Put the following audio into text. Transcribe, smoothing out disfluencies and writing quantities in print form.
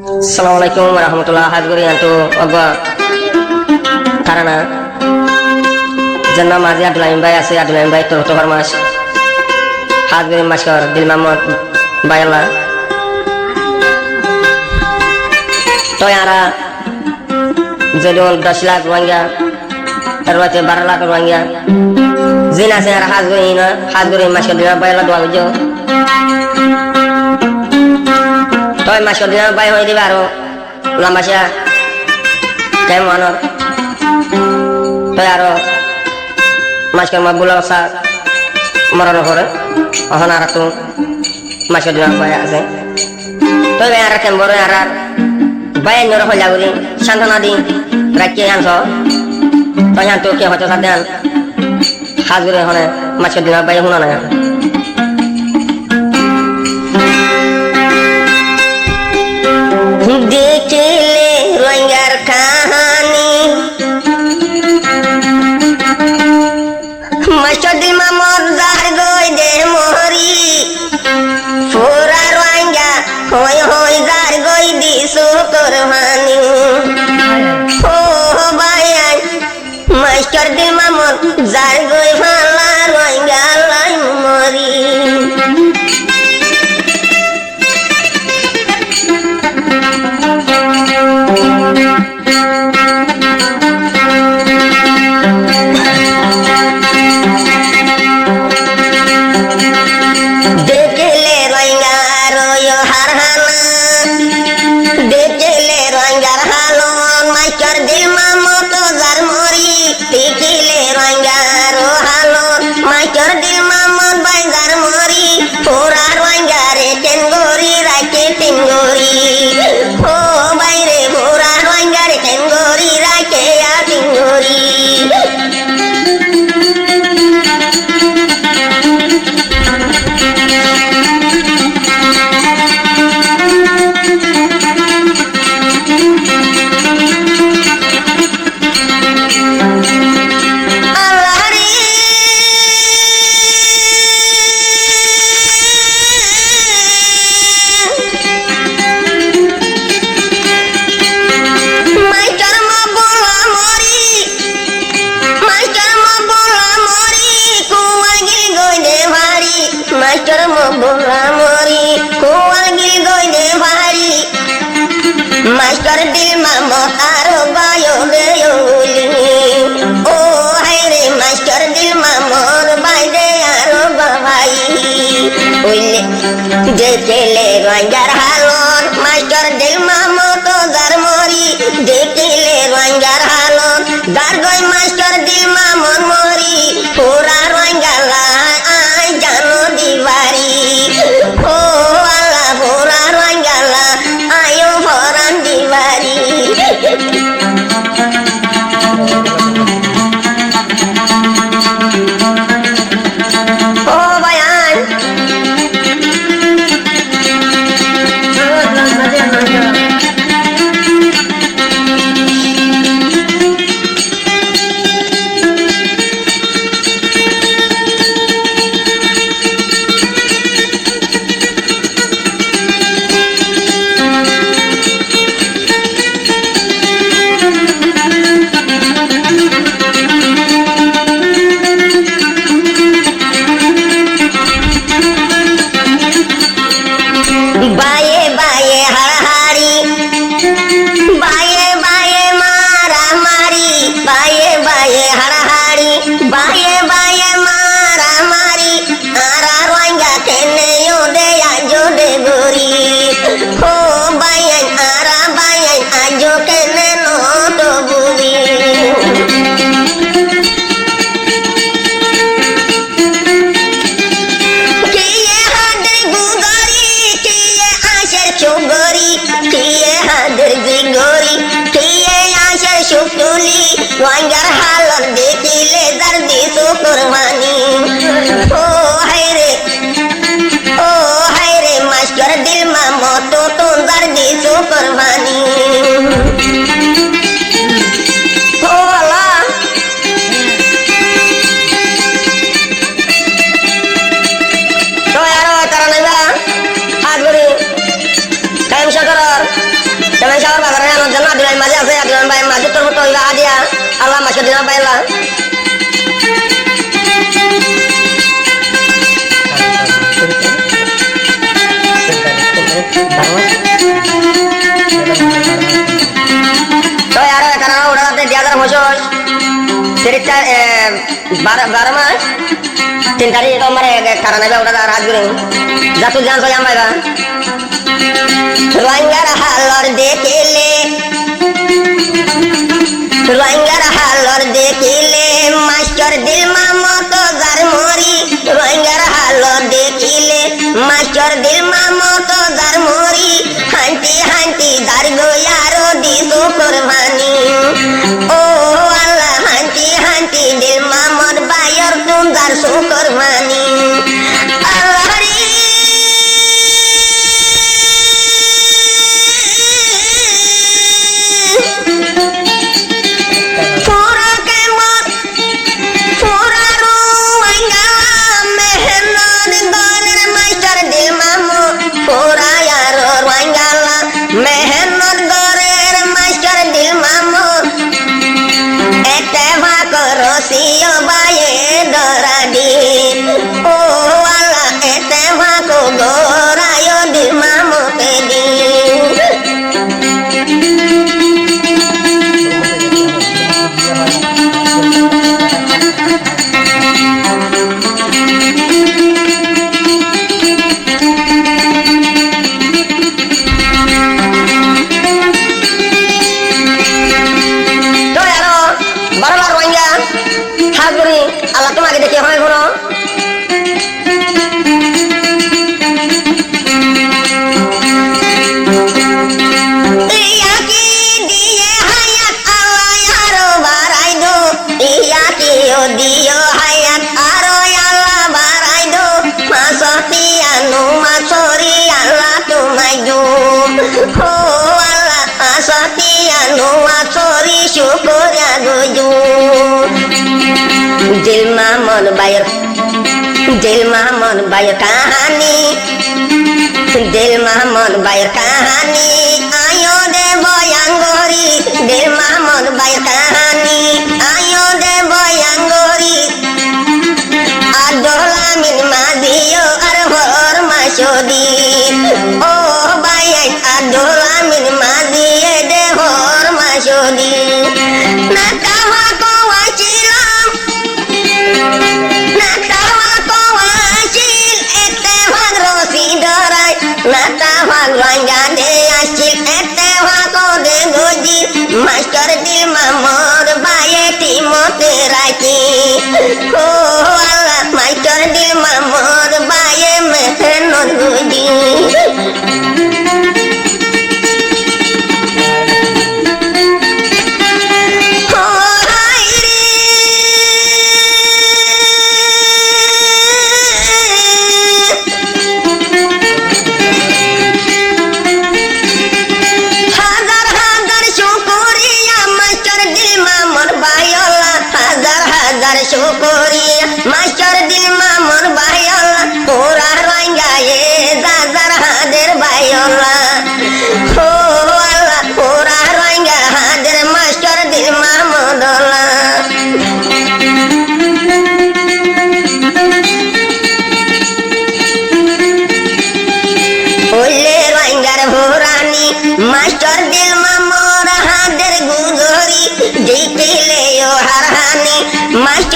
Assalamualaikum warahmatullahi wabarakatuh. Abah karena jenama mazi Abdullah Imbai ase Abdullah Imbai to farmas hadguri maskar dil Mahmud bayala to yara jadol 10 lakh ruangya terwate 12 lakh ruangya zina se yara hadguri maskar dil bayala doa jo toy maskar dil bay hoy dibaro lamasya kemonor toy aro maskar mabula sa marano hore ohana ratu maskar dil bay ase toy yara ken boro yara bay noro hojaguri santana di rakye hanso toy han to ke hoto sadan hadguri hone maskar dil bay hunana देखले रोंगर कहानी मस्जिद में मर्दार गोई दे मोहरी पूरा रोंगा होय होय दार गोई दी सो कुर्बानी ओ बाया मस्जिद में मर्दार गोई भाला रोंगा लाई मोरी Maskar dil mamo aro bayo beoli o haire maskar dil mamo bay de aro babai oile dekele rangar halon maskar dil mamo to darmori dekele rangar halon dargoy maskar dil mamo mori pura rangala ay jano diwari o ala pura rangala ayo foran diwari oh bayan Wangar halon dekile dardi su kurmani oh haire maskar dil mamo to dardi su kurmani oh Allah to yaro tarana ba hadguri kaim shakarar এটা 12 মাস 3 তারিখ আমার কারণ হবে ওটা রাত করে যা তুই জানছো আমি ভাইবা রোহিঙ্গার হালর দেখিলে মাস্টার দিল মামত যার মরি রোহিঙ্গার হালর দেখিলে মাস্টার দিল মামত যার মরি হান্তি হান্তি দার গোয়ারো দিছো কোরবানি ও আল্লাহ হান্তি হান্তি দিল মামত বায়র তুম যার কোরবানি আল্লাহ রে আল্লাহ তোমাকে দেখে হয় বলো दिल मामन बायर कहानी आयो दे बयांगोरी दिल मामन बायर कहानी आयो दे बयांगोरी आदोला मिन मादियो अर भोर माशोदी ओ बायन आदोला मिन मादिये दे भोर माशोदी नतावा को वाचिलाम मास्टर दिल मामोर बाये टीमोते राखी ओ अल्लाह मास्टर दिल मामोर बाये मेहनत गुजी मास्टर दिल मामोर बायोला पूरा रोहिंगा ये दादर हादर बायोला ओ अल्लाह पूरा रोहिंगा हादर मास्टर दिल मामोदोला ओले रोहिंगार भोरानी मास्टर दिल मामोर हादर गुजोरी जीते ले यो हरहानी मास्टर